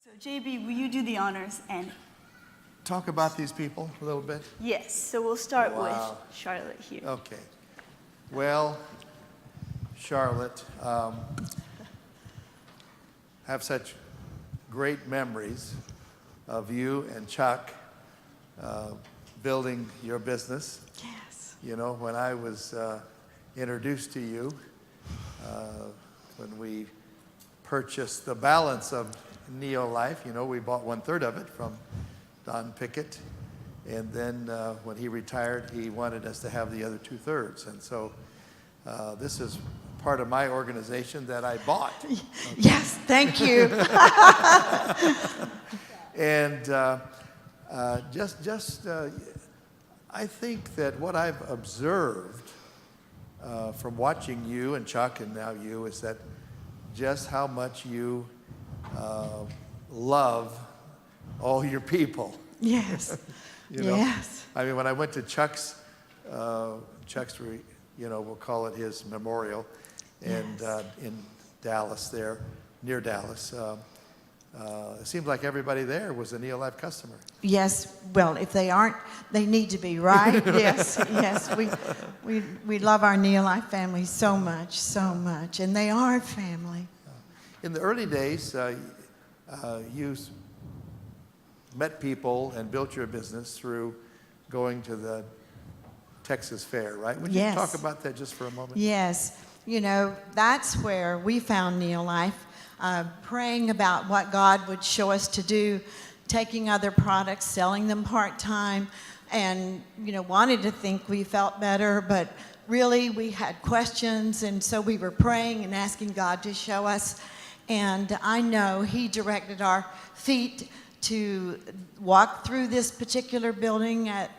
So JB, will you do the honors and Talk about these people a little bit. yes, so we'll start Wow. with Charlotte here. Okay. Well, Charlotte, have such great memories of you and Chuck building your business. Yes. You know, when I was introduced to you, when we purchased the balance of NeoLife, you know, we bought 1/3 of it from Don Pickett. And then when he retired, he wanted us to have the other 2/3. And so this is part of my organization that I bought. Okay. Yes, thank you. And I think that what I've observed from watching you and Chuck and now you is that just how much you love all your people. Yes. You know? Yes. I mean, when I went to Chuck's, you know, we'll call it his memorial, and Yes. In Dallas there, near Dallas, it seemed like everybody there was a NeoLife customer. Yes, well, if they aren't, they need to be, right? Yes, yes. We love our NeoLife family so much, and they are family. In the early days, you met people and built your business through going to the Texas Fair, right? Would you Yes. talk about that just for a moment? Yes, you know, that's where we found NeoLife, praying about what God would show us to do, taking other products, selling them part-time, and, you know, wanted to think we felt better, but really we had questions, and so we were praying and asking God to show us. And I know He directed our feet to walk through this particular building at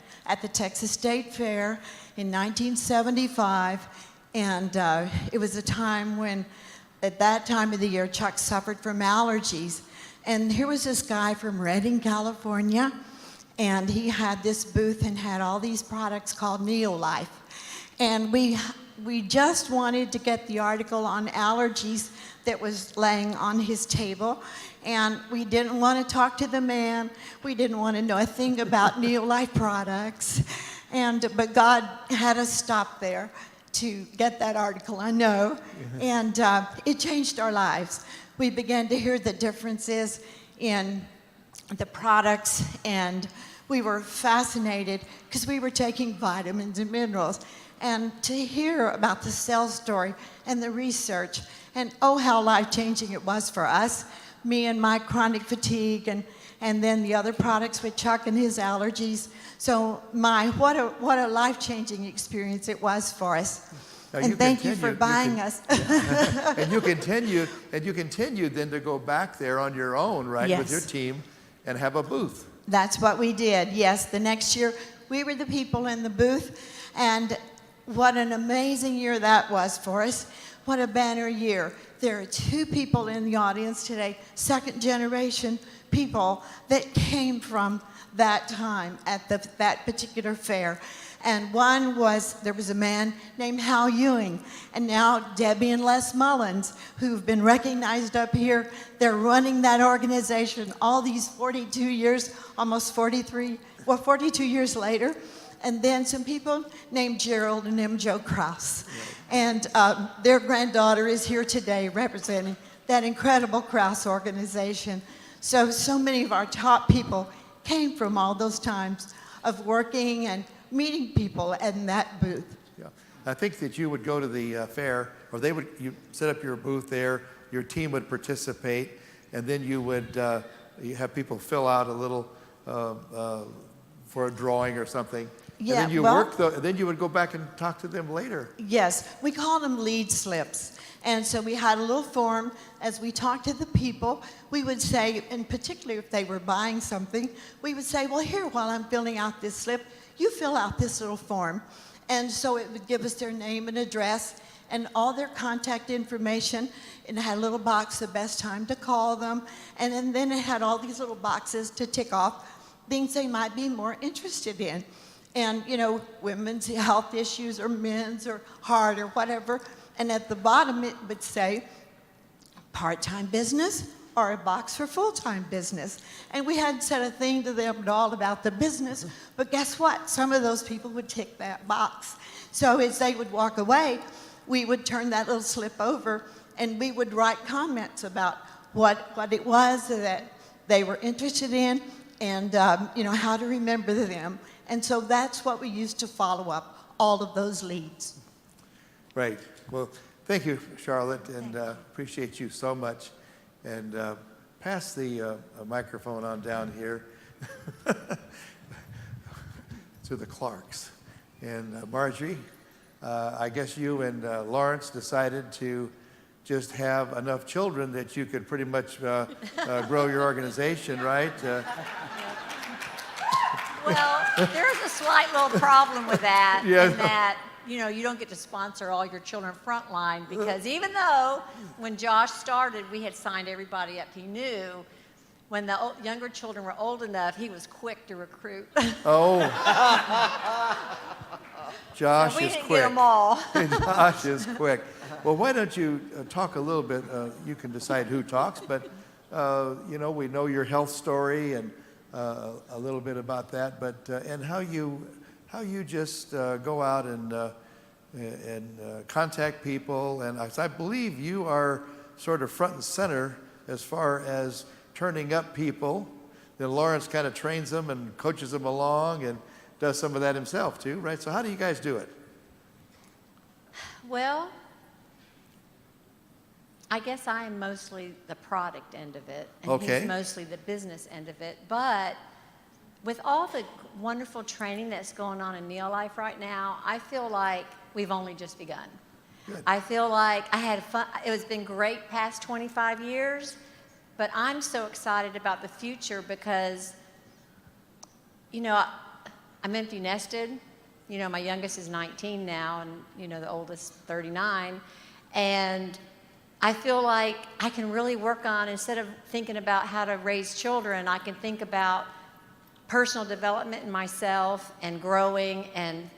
the Texas State Fair in 1975. And it was a time when, at that time of the year, Chuck suffered from allergies. And here was this guy from Redding, California, and he had this booth and had all these products called NeoLife. And we just wanted to get the article on allergies that was laying on his table. And we didn't want to talk to the man. We didn't want to know a thing about NeoLife products. But God had us stop there to get that article, I know. And it changed our lives. We began to hear the differences in the products, and we were fascinated because we were taking vitamins and minerals. And to hear about the cell story and the research, and oh, how life-changing it was for us, me and my chronic fatigue, and then the other products with Chuck and his allergies. So what a life-changing experience it was for us. Now, and thank you for buying us. And you continued then to go back there on your own, right, with your Yes. team, and have a booth. That's what we did, yes. The next year, we were the people in the booth, and what an amazing year that was for us. What a banner year. There are 2 people in the audience today, second-generation people that came from that time at that particular fair. And one was, there was a man named Hal Ewing, and now Debbie and Les Mullins, who've been recognized up here. They're running that organization all these 42 years, almost 42 years later. And then some people named Gerald and M. Joe Krause. Right. And their granddaughter is here today representing that incredible Krause organization. So many of our top people came from all those times of working and meeting people in that booth. Yeah, I think that you would go to the fair, or you set up your booth there, your team would participate, and then you would you have people fill out a little for a drawing or something. Yeah, and then then you would go back and talk to them later. Yes, we called them lead slips. And so we had a little form. As we talked to the people, we would say, and particularly if they were buying something, we would say, well, here, while I'm filling out this slip, you fill out this little form. And so it would give us their name and address and all their contact information. It had a little box, the best time to call them. And then it had all these little boxes to tick off things they might be more interested in. And, you know, women's health issues or men's or heart or whatever. And at the bottom it would say part-time business or a box for full-time business. And we hadn't said a thing to them at all about the business, but guess what? Some of those people would tick that box. So as they would walk away, we would turn that little slip over and we would write comments about what it was that they were interested in and how to remember them. And so that's what we used to follow up all of those leads. Right. Well, thank you, Charlotte, and appreciate you so much. And pass the microphone on down here to the Clarks. And Marjorie, I guess you and Lawrence decided to just have enough children that you could pretty much grow your organization, right? Well, there's a slight little problem with that, Yeah. in that, you don't get to sponsor all your children frontline, because even though when Josh started, we had signed everybody up he knew, when the younger children were old enough, he was quick to recruit. Oh. Josh So we is didn't quick. get them all. Josh is quick. Well, why don't you talk a little bit, you can decide who talks, but, we know your health story and a little bit about that, but, and how you just go out and contact people, and I believe you are sort of front and center as far as turning up people. Then Lawrence kind of trains them and coaches them along and does some of that himself too, right? So how do you guys do it? Well, I guess I am mostly the product end of it, and Okay. he's mostly the business end of it. But with all the wonderful training that's going on in NeoLife right now, I feel like we've only just begun. Good. I feel like I had fun. It has been great past 25 years, but I'm so excited about the future because, I'm empty nested. My youngest is 19 now, and, the oldest 39. And I feel like I can really work on, instead of thinking about how to raise children, I can think about personal development in myself and growing, and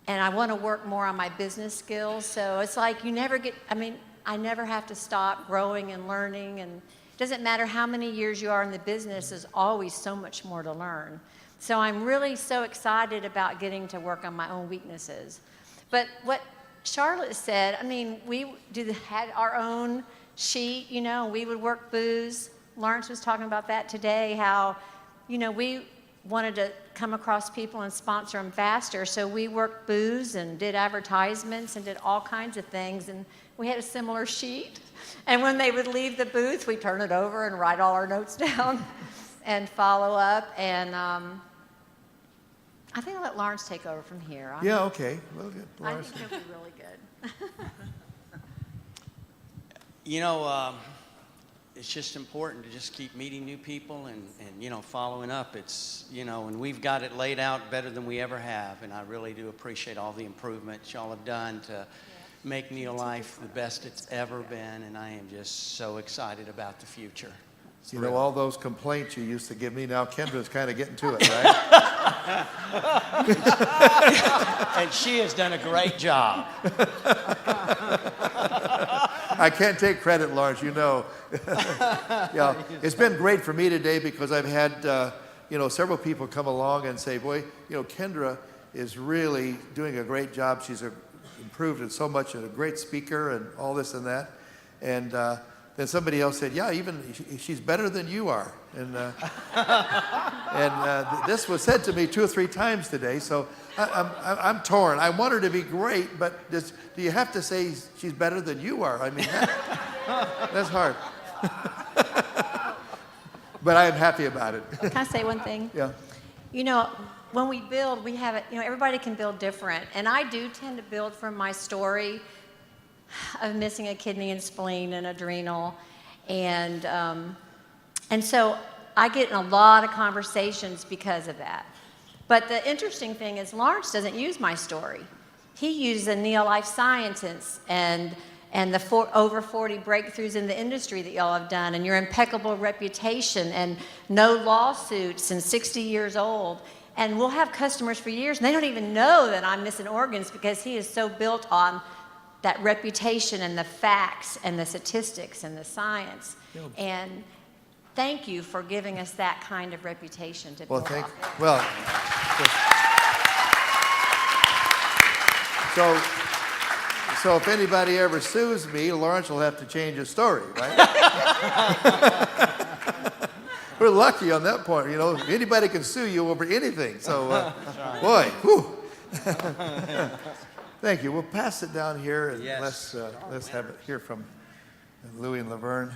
I want to work more on my business skills. So it's like I never have to stop growing and learning, and it doesn't matter how many years you are in the business, there's always so much more to learn. So I'm really so excited about getting to work on my own weaknesses. But what Charlotte said, we had our own sheet, we would work booths. Lawrence was talking about that today, how, we wanted to come across people and sponsor them faster. So we worked booths and did advertisements and did all kinds of things. And we had a similar sheet. And when they would leave the booth, we turn it over and write all our notes down and follow up. And I think I'll let Lawrence take over from here. Yeah, okay. Well, good. I Lawrence. think he'll be really good. It's just important to just keep meeting new people and following up. It's, and we've got it laid out better than we ever have. And I really do appreciate all the improvements y'all have done to make NeoLife the best it's ever been. And I am just so excited about the future. All those complaints you used to give me, now Kendra's kind of getting to it, right? And she has done a great job. I can't take credit, Lawrence, Yeah, it's been great for me today because I've had, several people come along and say, boy, Kendra is really doing a great job. She's improved in so much and a great speaker and all this and that. And then somebody else said, yeah, even she's better than you are. And this was said to me 2 or 3 times today, so I'm torn. I want her to be great, but do you have to say she's better than you are? That's hard. But I am happy about it. Can I say one thing? Yeah. When we build, we have it, everybody can build different. And I do tend to build from my story of missing a kidney and spleen and adrenal. And so I get in a lot of conversations because of that. But the interesting thing is Lawrence doesn't use my story. He uses the NeoLife scientists and the over 40 breakthroughs in the industry that y'all have done, and your impeccable reputation and no lawsuits and 60 years old. And we'll have customers for years, and they don't even know that I'm missing organs because he is so built on that reputation and the facts and the statistics and the science. And thank you for giving us that kind of reputation to Well, build off. well, so if anybody ever sues me, Lawrence will have to change his story, right? We're lucky on that point, you know. Anybody can sue you over anything. So, boy, whew. Thank you. We'll pass it down here, and Yes. let's have it hear from Louis and La-Verne.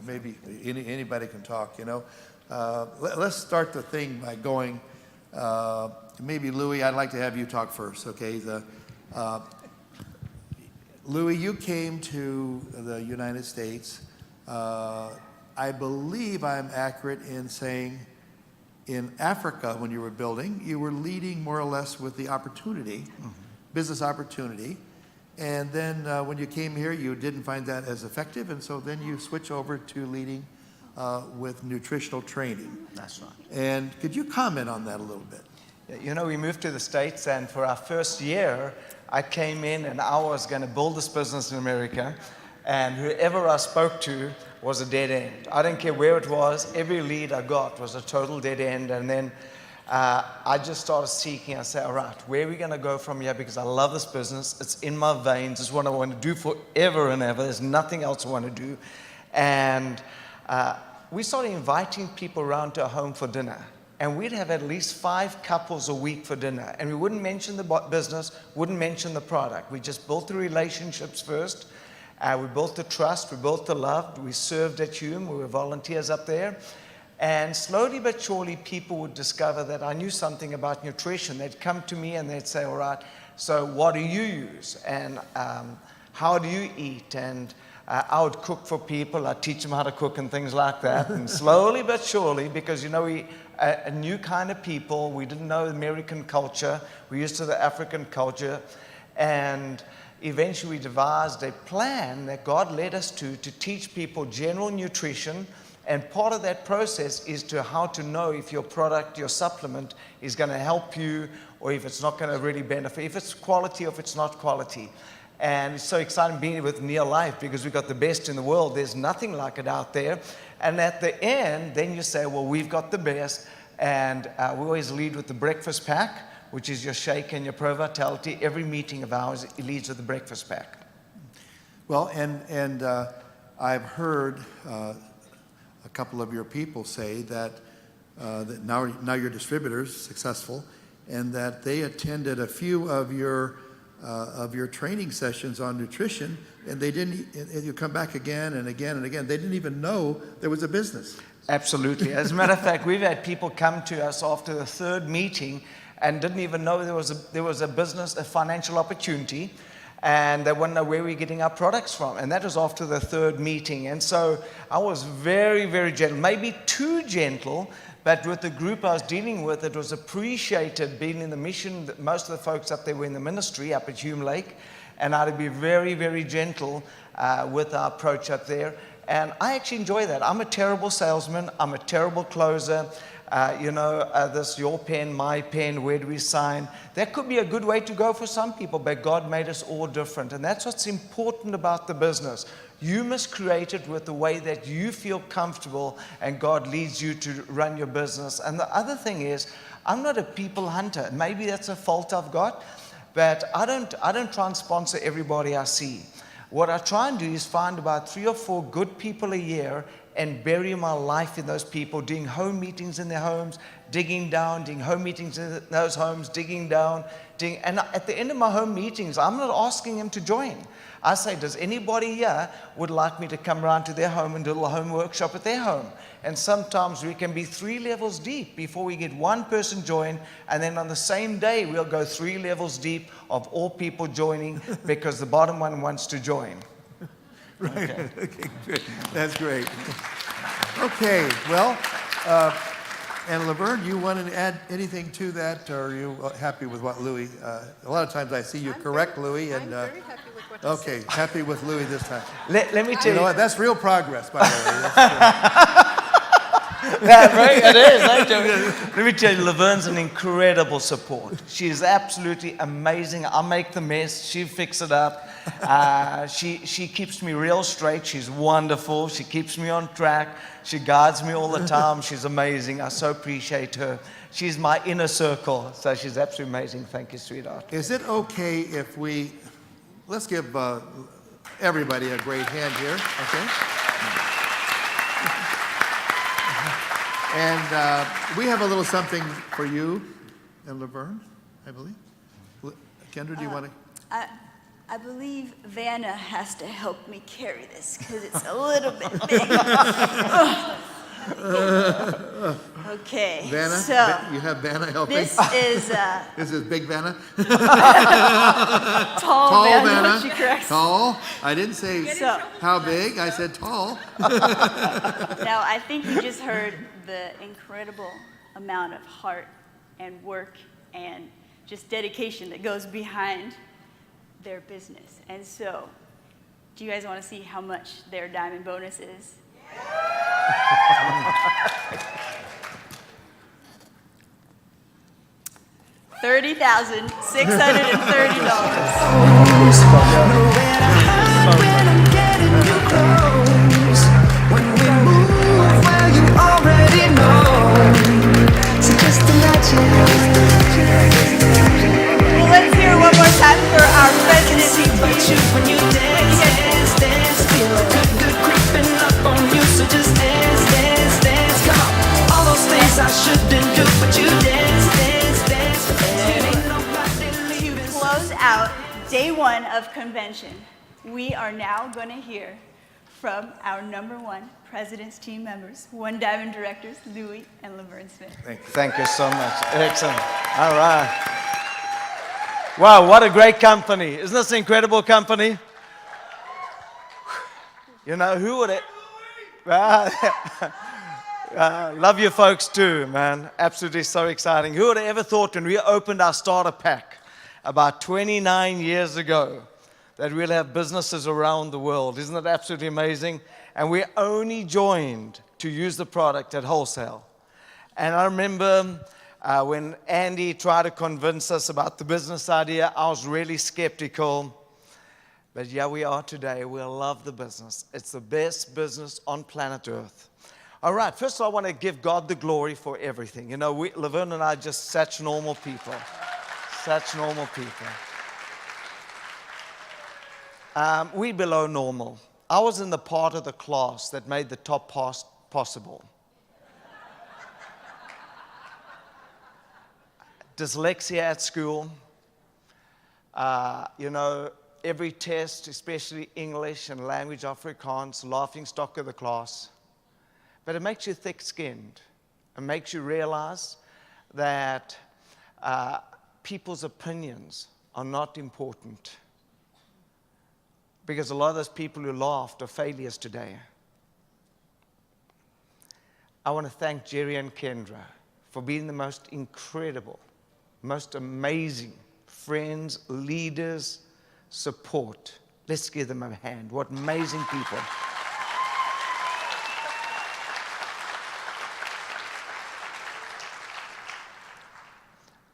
Maybe anybody can talk, you know. Let's start the thing by going, maybe Louis, I'd like to have you talk first, okay? Louis, you came to the United States. I believe I'm accurate in saying in Africa, when you were building, you were leading more or less with the opportunity, business opportunity. And then when you came here, you didn't find that as effective, and so then you switch over to leading with nutritional training. That's right. And could you comment on that a little bit? You know, we moved to the States, and for our first year, I came in and I was going to build this business in America, and whoever I spoke to was a dead end. I didn't care where it was. Every lead I got was a total dead end. And then I just started seeking. I said, all right, where are we going to go from here? Because I love this business. It's in my veins. It's what I want to do forever and ever. There's nothing else I want to do. And we started inviting people around to our home for dinner. And we'd have at least 5 couples a week for dinner. And we wouldn't mention the business, wouldn't mention the product. We just built the relationships first. We built the trust, we built the love, we served at Hume, we were volunteers up there. And slowly but surely, people would discover that I knew something about nutrition. They'd come to me and they'd say, all right, so what do you use? And how do you eat? And I would cook for people. I'd teach them how to cook and things like that. And slowly but surely, because, you know, we a new kind of people, we didn't know American culture, we used to the African culture. And eventually we devised a plan that God led us to teach people general nutrition. And part of that process is to how to know if your product, your supplement is going to help you or if it's not going to really benefit, if it's quality or if it's not quality. And it's so exciting being with NeoLife because we've got the best in the world. There's nothing like it out there. And at the end, then you say, well, we've got the best. And we always lead with the breakfast pack, which is your shake and your Pro Vitality. Every meeting of ours leads with the breakfast pack. Well, and I've heard a couple of your people say that, that now your distributor's successful, and that they attended a few of your training sessions on nutrition, and they didn't. And you come back again and again and again. They didn't even know there was a business. Absolutely. As a matter of fact, we've had people come to us after the 3rd meeting and didn't even know there was a business, a financial opportunity, and they wouldn't know where we're getting our products from. And that was after the 3rd meeting. And so I was very, very gentle, maybe too gentle, but with the group I was dealing with, it was appreciated being in the mission. Most of the folks up there were in the ministry up at Hume Lake, and I had to be very, very gentle with our approach up there. And I actually enjoy that. I'm a terrible salesman. I'm a terrible closer. This your pen, my pen, where do we sign? That could be a good way to go for some people, but God made us all different. And that's what's important about the business. You must create it with the way that you feel comfortable and God leads you to run your business. And the other thing is, I'm not a people hunter. Maybe that's a fault I've got, but I don't try and sponsor everybody I see. What I try and do is find about 3 or 4 good people a year and bury my life in those people, doing home meetings in their homes, digging down, doing home meetings in those homes, digging down, and at the end of my home meetings, I'm not asking them to join. I say, does anybody here would like me to come around to their home and do a little home workshop at their home? And sometimes we can be 3 levels deep before we get one person join, and then on the same day, we'll go 3 levels deep of all people joining because the bottom one wants to join. Right. Okay, good. That's great. Okay, well, and La-Verne, you want to add anything to that, or are you happy with what Louis? A lot of times I see you correct Louis, and I'm very happy with what okay, happy with Louis this time. Let me tell You you. know what? That's real progress, by the way. Yeah, right, it is. Let me tell you, La-Verne's an incredible support. She is absolutely amazing. I make the mess, she fixes it up. She keeps me real straight. She's wonderful. She keeps me on track. She guides me all the time. She's amazing. I so appreciate her. She's my inner circle, so she's absolutely amazing. Thank you, sweetheart. Is it okay if let's give everybody a great hand here, okay? And we have a little something for you and La-Verne, I believe. Kendra, do you want to? I believe Vanna has to help me carry this because it's a little bit big. Okay. Vanna? So You have Vanna helping? this is This is Big Vanna? tall Vanna. She corrects. Tall? I didn't say So how big, I said tall. now I think you just heard the incredible amount of heart and work and just dedication that goes behind their business. And so, do you guys want to see how much their diamond bonus is? $30,630. Well, let's hear it one more time for our president. To close out day one of convention, we are now going to hear from our #1 President's team members, One Diamond directors, Louis and La-Verne Smith. Thank you so much. Excellent. All right. Wow, what a great company. Isn't this an incredible company? You know, who would it? Love you folks too, man. Absolutely so exciting. Who would have ever thought when we opened our starter pack about 29 years ago that we'll have businesses around the world? Isn't that absolutely amazing? And we only joined to use the product at wholesale. And I remember when Andy tried to convince us about the business idea, I was really skeptical. But yeah, we are today. We love the business. It's the best business on planet Earth. All right, first of all, I want to give God the glory for everything. You know, La-Verne and I are just such normal people. Such normal people. We below normal. I was in the part of the class that made the top pass possible. Dyslexia at school. You know, every test, especially English and language Afrikaans, laughing stock of the class. But it makes you thick-skinned. It makes you realize that people's opinions are not important. Because a lot of those people who laughed are failures today. I want to thank Jerry and Kendra for being the most incredible, most amazing friends, leaders, support. Let's give them a hand. What amazing people.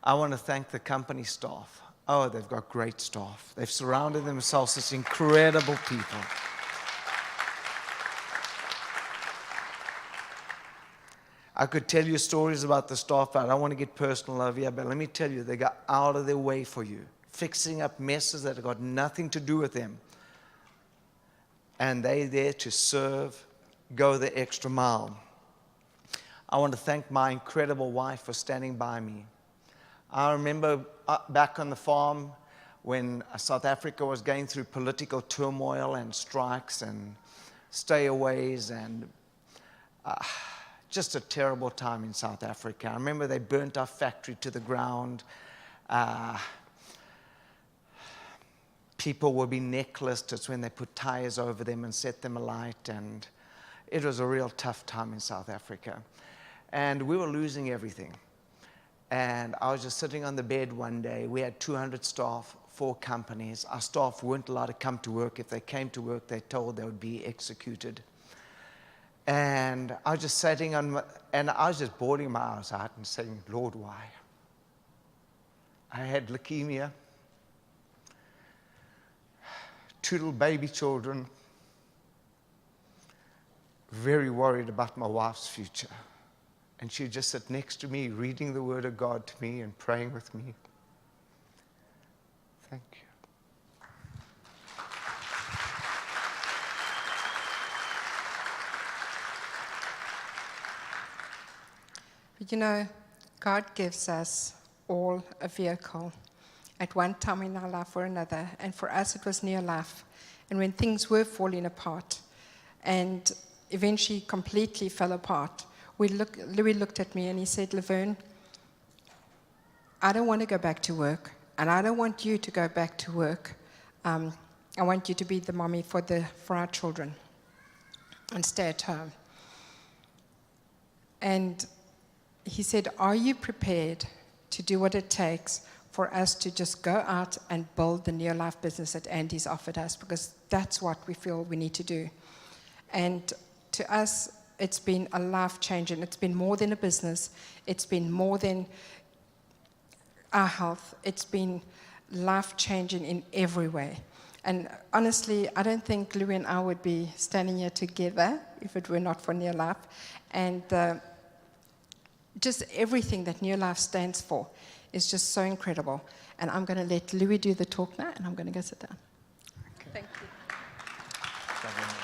I want to thank the company staff. Oh, they've got great staff. They've surrounded themselves with incredible people. I could tell you stories about the staff, but I don't want to get personal over here. But let me tell you, they got out of their way for you, fixing up messes that have got nothing to do with them. And they're there to serve, go the extra mile. I want to thank my incredible wife for standing by me. I remember back on the farm when South Africa was going through political turmoil and strikes and stayaways and just a terrible time in South Africa. I remember they burnt our factory to the ground. People would be necklaced. It's when they put tires over them and set them alight. And it was a real tough time in South Africa. And we were losing everything. And I was just sitting on the bed one day. We had 200 staff, 4 companies. Our staff weren't allowed to come to work. If they came to work, they told they would be executed. And I was just sitting and I was just bawling my eyes out and saying, Lord, why? I had leukemia. 2 little baby children, very worried about my wife's future. And she'd just sit next to me, reading the Word of God to me and praying with me. Thank you. But you know, God gives us all a vehicle at one time in our life or another. And for us, it was NeoLife. And when things were falling apart and eventually completely fell apart, Louis looked at me and he said, La-Verne, I don't want to go back to work, and I don't want you to go back to work. I want you to be the mommy for our children and stay at home. And he said, are you prepared to do what it takes for us to just go out and build the NeoLife business that Andy's offered us? Because that's what we feel we need to do. And to us, it's been a life-changing. It's been more than a business. It's been more than our health. It's been life-changing in every way. And honestly, I don't think Louis and I would be standing here together if it were not for NeoLife. And just everything that NeoLife stands for is just so incredible. And I'm going to let Louis do the talk now, and I'm going to go sit down. Okay. Thank you.